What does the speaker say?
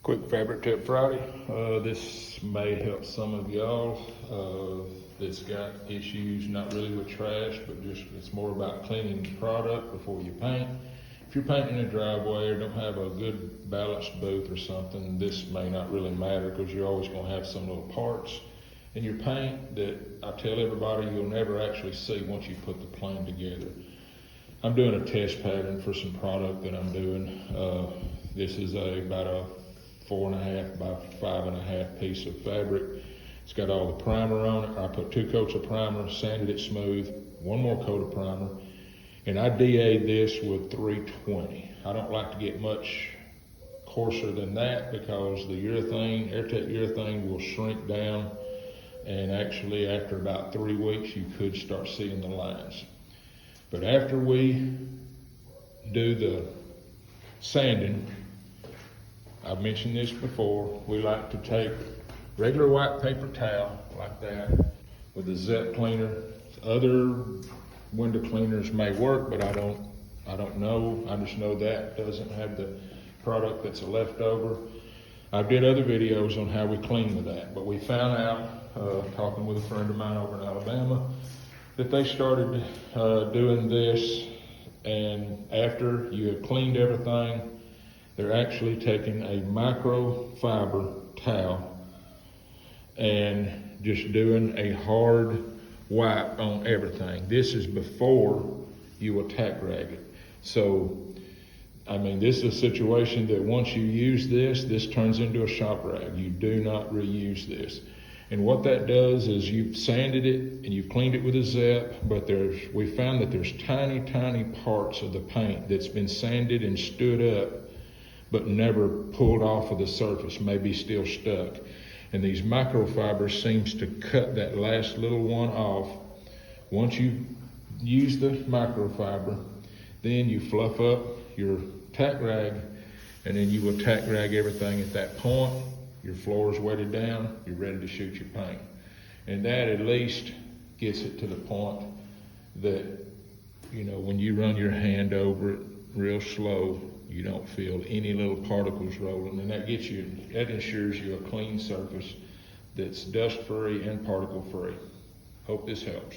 Quick fabric tip Friday. This may help some of y'all that's got issues, not really with trash, but just it's more about cleaning the product before you paint. If you're painting a driveway or don't have a good balanced booth or something, this may not really matter because you're always going to have some little parts in your paint that I tell everybody you'll never actually see once you put the plane together. I'm doing a test pattern for some product that I'm doing. This is about a 4.5 by 5.5 piece of fabric. It's got all the primer on it. I put 2 coats of primer, sanded it smooth, 1 more coat of primer, and I DA'd this with 320. I don't like to get much coarser than that because the urethane, airtight urethane will shrink down, and actually after about 3 weeks you could start seeing the lines. But after we do the sanding, I've mentioned this before, we like to take regular white paper towel like that with a Zep cleaner. Other window cleaners may work, but I don't know. I just know that doesn't have the product that's a leftover. I did other videos on how we clean with that, but we found out, talking with a friend of mine over in Alabama, that they started doing this, and after you have cleaned everything, they're actually taking a microfiber towel and just doing a hard wipe on everything. This is before you will tack rag it. So, I mean, this is a situation that once you use this turns into a shop rag. You do not reuse this. And what that does is you've sanded it and you've cleaned it with a Zep, but we found that there's tiny, tiny parts of the paint that's been sanded and stood up but never pulled off of the surface, maybe still stuck. And these microfibers seems to cut that last little one off. Once you use the microfiber, then you fluff up your tack rag, and then you will tack rag everything at that point. Your floor is wetted down, you're ready to shoot your paint. And that at least gets it to the point that, you know, when you run your hand over it real slow, you don't feel any little particles rolling, and that ensures you a clean surface that's dust free and particle free. Hope this helps.